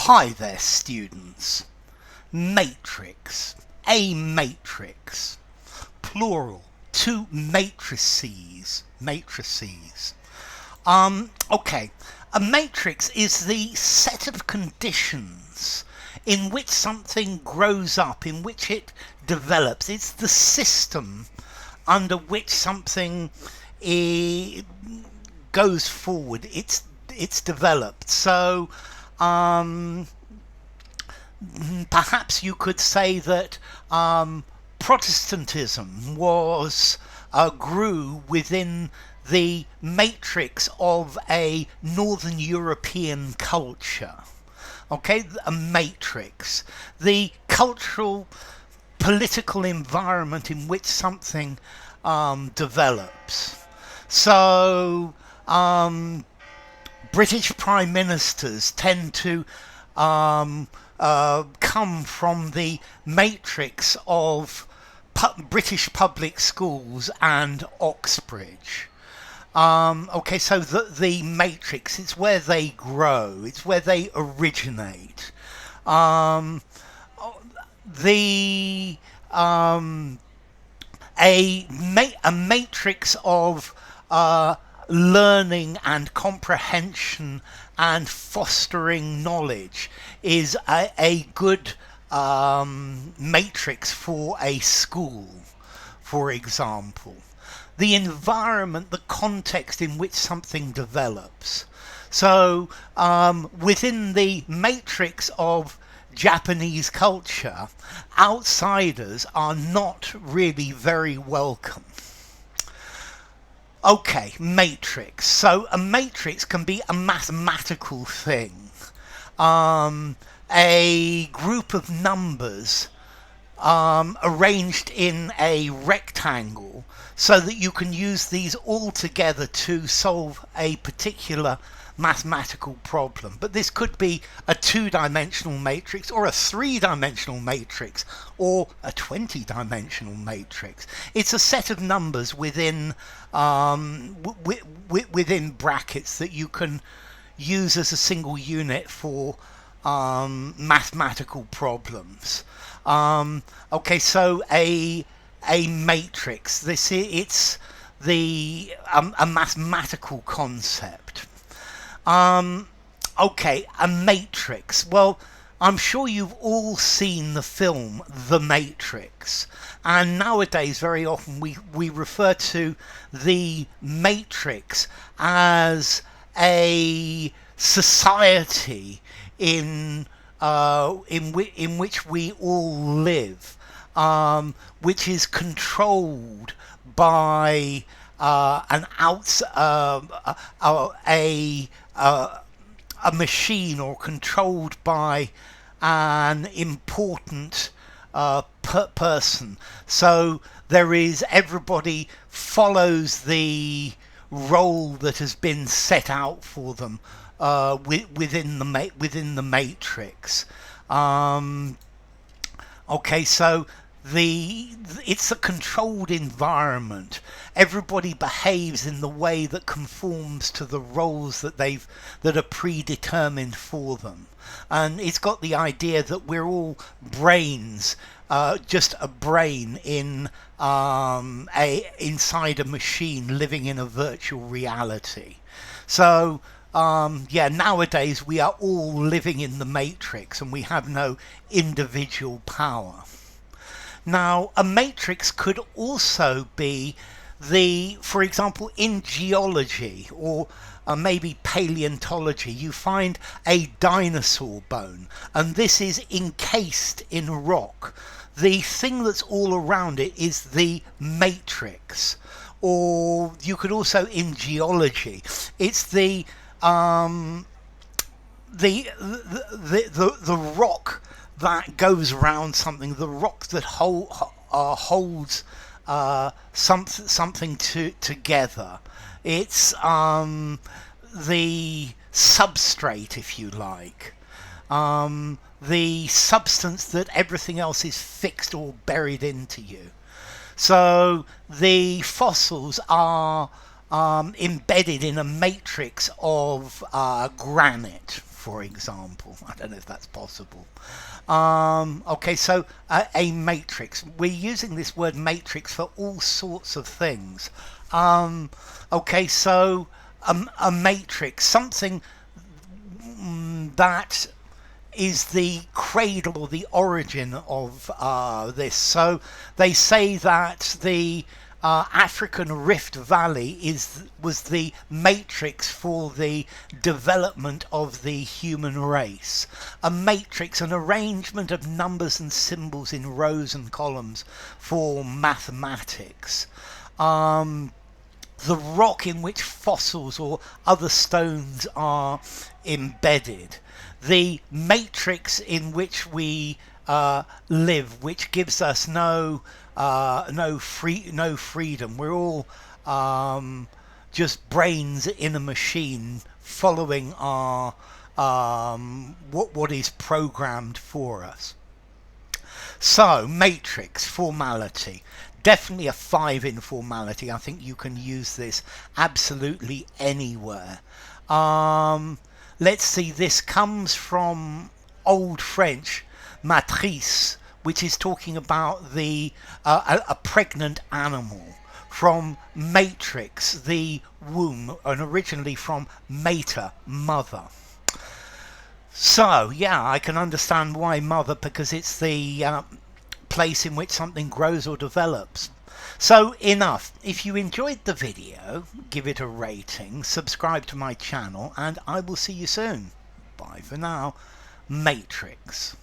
Hi there, students. Matrix. A matrix. Plural. Two matrices. Matrices. Okay. A matrix is the set of conditions in which something grows up, in which it develops. It's the system under which something goes forward. It's developed. So, perhaps you could say that Protestantism grew within the matrix of a Northern European culture. Okay, a matrix, the cultural, political environment in which something develops. So, British prime ministers tend to come from the matrix of British public schools and Oxbridge. Okay, so the matrix, it's where they grow, it's where they originate. The a matrix of learning and comprehension and fostering knowledge is a good matrix for a school, for example. The environment, the context in which something develops. So within the matrix of Japanese culture, outsiders are not really very welcome. Okay, matrix. So a matrix can be a mathematical thing. A group of numbers arranged in a rectangle so that you can use these all together to solve a particular mathematical problem. But this could be a two-dimensional matrix or a three-dimensional matrix or a 20-dimensional matrix. It's a set of numbers within within brackets that you can use as a single unit for mathematical problems. Okay, so a matrix. It's a mathematical concept. Okay, a matrix. Well, I'm sure you've all seen the film The Matrix, and nowadays very often we refer to the Matrix as a society in which we all live, which is controlled by a machine, or controlled by an important person. So everybody follows the role that has been set out for them within the matrix. Okay, so it's a controlled environment. Everybody behaves in the way that conforms to the roles that are predetermined for them. And it's got the idea that we're all brains, just a brain inside a machine living in a virtual reality. So nowadays we are all living in the matrix and we have no individual power. Now, a matrix could also be for example, in geology or maybe paleontology, you find a dinosaur bone, and this is encased in rock. The thing that's all around it is the matrix. Or you could also, in geology, it's the rock that goes around something, the rock that holds something together. It's the substrate, if you like, the substance that everything else is fixed or buried into you. So the fossils are embedded in a matrix of granite, for example. I don't know if that's possible. Okay, so a matrix. We're using this word matrix for all sorts of things. Okay, so a matrix, something that is the cradle or the origin of this. So they say that the African Rift Valley was the matrix for the development of the human race. A matrix, an arrangement of numbers and symbols in rows and columns for mathematics. The rock in which fossils or other stones are embedded, the matrix in which we live, which gives us no freedom. We're all just brains in a machine following our what is programmed for us. So, matrix, formality. Definitely a 5 in formality. I think you can use this absolutely anywhere. Let's see, this comes from Old French, matrice, which is talking about the a pregnant animal. From matrix, the womb, and originally from mater, mother. So, yeah, I can understand why mother, because it's the place in which something grows or develops. So enough. If you enjoyed the video, give it a rating, subscribe to my channel, and I will see you soon. Bye for now. Matrix.